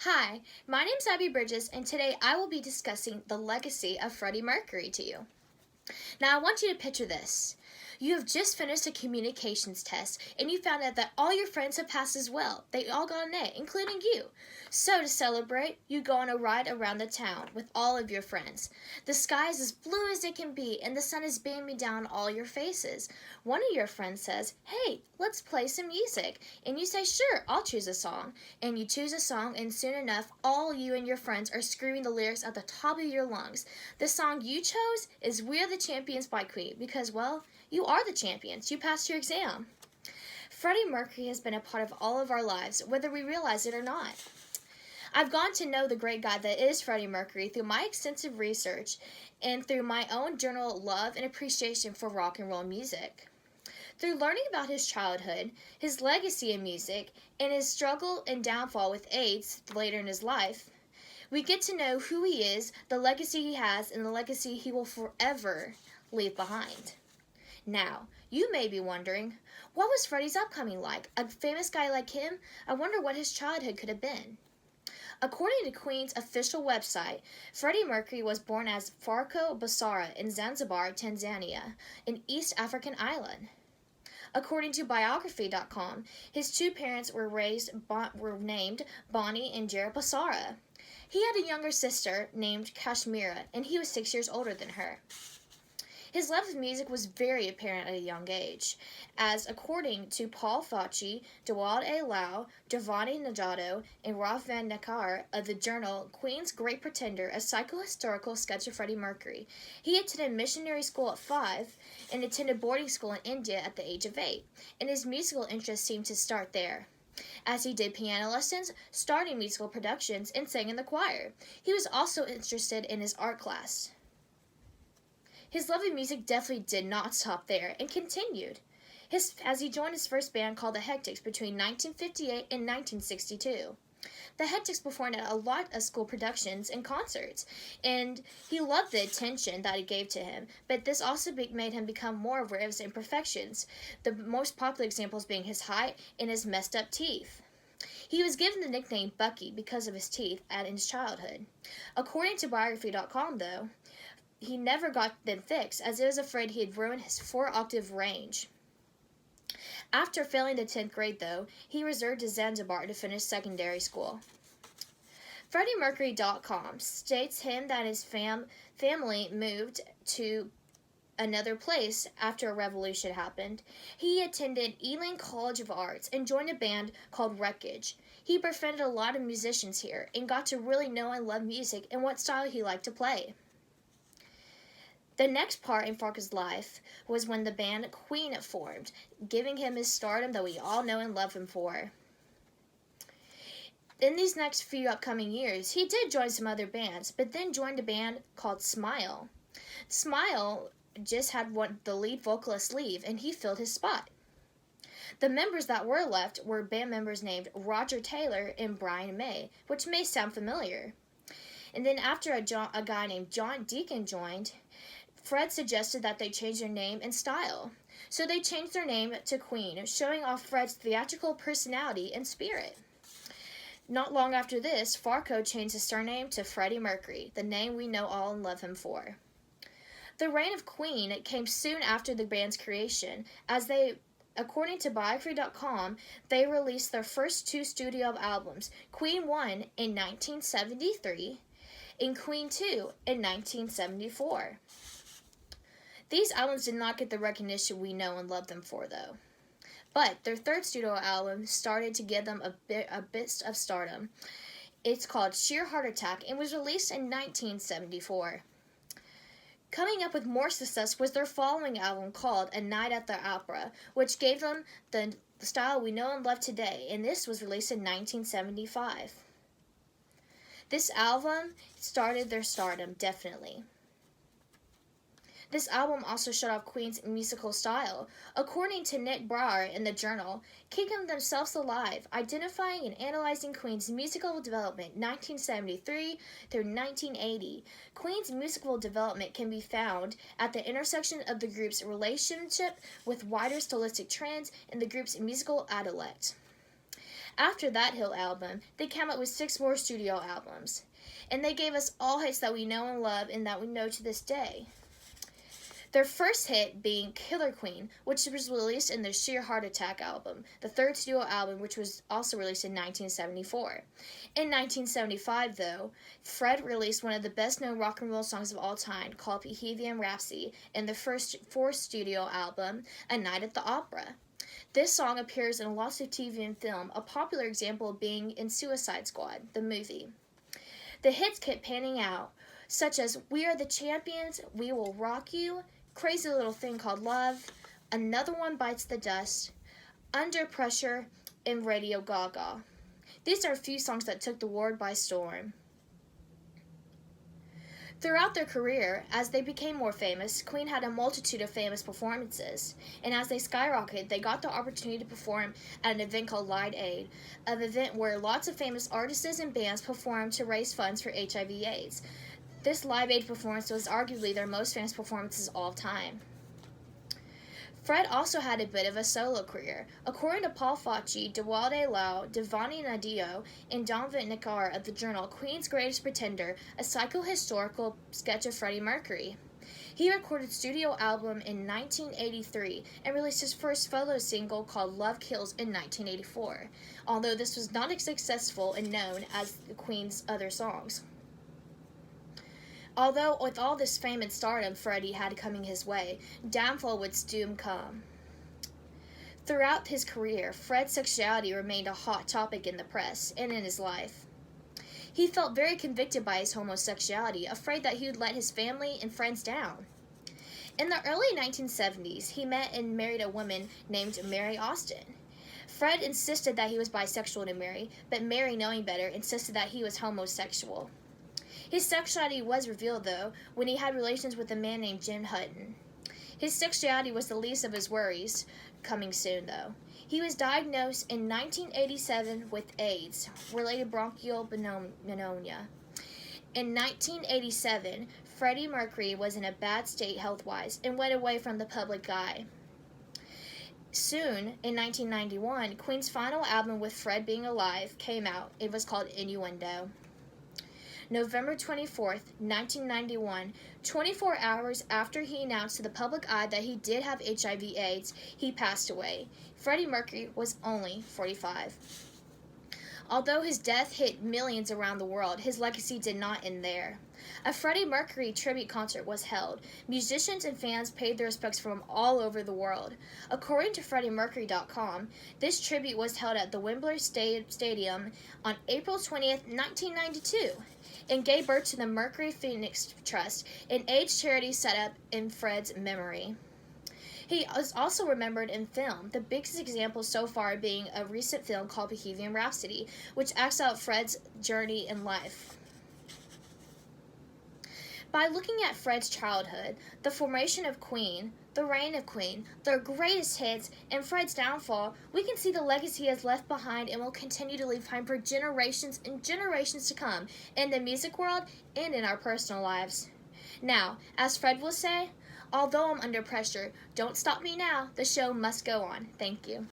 Hi, my name's Abby Bridges, and today I will be discussing the legacy of Freddie Mercury to you. Now, I want you to picture this. You have just finished a communications test, and you found out that all your friends have passed as well. They all got an A, including you. So, to celebrate, you go on a ride around the town with all of your friends. The sky is as blue as it can be, and the sun is beaming down all your faces. One of your friends says, "Hey, let's play some music." And you say, "Sure, I'll choose a song." And you choose a song, and soon enough, all you and your friends are screaming the lyrics at the top of your lungs. The song you chose is "We're the Champions" by Queen, because, well, you are the champions. You passed your exam. Freddie Mercury has been a part of all of our lives, whether we realize it or not. I've gone to know the great guy that is Freddie Mercury through my extensive research and through my own general love and appreciation for rock and roll music. Through learning about his childhood, his legacy in music, and his struggle and downfall with AIDS later in his life, we get to know who he is, the legacy he has, and the legacy he will forever leave behind. Now, you may be wondering, what was Freddie's upcoming like? A famous guy like him? I wonder what his childhood could have been. According to Queen's official website, Freddie Mercury was born as Farko Basara in Zanzibar, Tanzania, an East African island. According to biography.com, his two parents were named Bonnie and Jared Basara. He had a younger sister named Kashmira, and he was 6 years older than her. His love of music was very apparent at a young age, as according to Paul Fauci, Dawald A. Lau, Giovanni Najado, and Ralph Van Neckar of the journal Queen's Great Pretender, a psychohistorical sketch of Freddie Mercury. He attended missionary school at 5 and attended boarding school in India at the age of 8, and his musical interest seemed to start there, as he did piano lessons, starting musical productions, and sang in the choir. He was also interested in his art class. His love of music definitely did not stop there and continued, as he joined his first band called the Hectics between 1958 and 1962. The Hectics performed at a lot of school productions and concerts, and he loved the attention that it gave to him, but this also made him become more aware of his imperfections, the most popular examples being his height and his messed up teeth. He was given the nickname Bucky because of his teeth in his childhood. According to biography.com, though, he never got them fixed, as he was afraid he had ruined his 4-octave range. After failing the 10th grade, though, he returned to Zanzibar to finish secondary school. FreddieMercury.com states him that his family moved to another place after a revolution happened. He attended Ealing College of Arts and joined a band called Wreckage. He befriended a lot of musicians here and got to really know and love music and what style he liked to play. The next part in Farka's life was when the band Queen formed, giving him his stardom that we all know and love him for. In these next few upcoming years, he did join some other bands, but then joined a band called Smile. Smile just had the lead vocalist leave, and he filled his spot. The members that were left were band members named Roger Taylor and Brian May, which may sound familiar. And then after a guy named John Deacon joined, Fred suggested that they change their name and style. So they changed their name to Queen, showing off Fred's theatrical personality and spirit. Not long after this, Farko changed his surname to Freddie Mercury, the name we know all and love him for. The reign of Queen came soon after the band's creation, as according to biography.com, they released their first 2 studio albums, Queen 1 in 1973 and Queen 2 in 1974. These albums did not get the recognition we know and love them for, though. But their 3rd studio album started to give them a bit of stardom. It's called Sheer Heart Attack and was released in 1974. Coming up with more success was their following album called A Night at the Opera, which gave them the style we know and love today, and this was released in 1975. This album started their stardom, definitely. This album also showed off Queen's musical style. According to Nick Brower in the journal, Keeping Themselves Alive, identifying and analyzing Queen's musical development 1973 through 1980. Queen's musical development can be found at the intersection of the group's relationship with wider stylistic trends and the group's musical intellect. After that hit album, they came out with 6 more studio albums. And they gave us all hits that we know and love and that we know to this day. Their first hit being Killer Queen, which was released in their Sheer Heart Attack album, the 3rd studio album, which was also released in 1974. In 1975, though, Fred released one of the best-known rock and roll songs of all time, called Bohemian Rhapsody, in the first 4th studio album, A Night at the Opera. This song appears in lots of TV and film, a popular example being in Suicide Squad, the movie. The hits kept panning out, such as We Are the Champions, We Will Rock You, Crazy Little Thing Called Love, Another One Bites the Dust, Under Pressure, and Radio Gaga. These are a few songs that took the world by storm. Throughout their career, as they became more famous, Queen had a multitude of famous performances, and as they skyrocketed, they got the opportunity to perform at an event called Live Aid, an event where lots of famous artists and bands performed to raise funds for HIV/AIDS. This Live Aid performance was arguably their most famous performances of all time. Fred also had a bit of a solo career. According to Paul Facci, Dewalde Lau, Devani Nadio, and Don Vitnikar of the journal Queen's Greatest Pretender, a psychohistorical sketch of Freddie Mercury. He recorded a studio album in 1983 and released his first solo single called Love Kills in 1984, although this was not as successful and known as the Queen's other songs. Although with all this fame and stardom Freddie had coming his way, downfall would soon come. Throughout his career, Fred's sexuality remained a hot topic in the press and in his life. He felt very convicted by his homosexuality, afraid that he would let his family and friends down. In the early 1970s, he met and married a woman named Mary Austin. Fred insisted that he was bisexual to Mary, but Mary, knowing better, insisted that he was homosexual. His sexuality was revealed, though, when he had relations with a man named Jim Hutton. His sexuality was the least of his worries, coming soon, though. He was diagnosed in 1987 with AIDS, related bronchial pneumonia. In 1987, Freddie Mercury was in a bad state health-wise and went away from the public eye. Soon, in 1991, Queen's final album with Fred being alive came out. It was called Innuendo. November 24th, 1991, 24 hours after he announced to the public eye that he did have HIV/AIDS, he passed away. Freddie Mercury was only 45. Although his death hit millions around the world, his legacy did not end there. A Freddie Mercury tribute concert was held. Musicians and fans paid their respects from all over the world. According to FreddieMercury.com, this tribute was held at the Wembley Stadium on April 20th, 1992, and gave birth to the Mercury Phoenix Trust, an AIDS charity set up in Fred's memory. He is also remembered in film, the biggest example so far being a recent film called Bohemian Rhapsody, which acts out Fred's journey in life. By looking at Fred's childhood, the formation of Queen, the reign of Queen, their greatest hits, and Fred's downfall, we can see the legacy he has left behind and will continue to leave behind for generations and generations to come in the music world and in our personal lives. Now, as Fred will say, although I'm under pressure, don't stop me now. The show must go on. Thank you.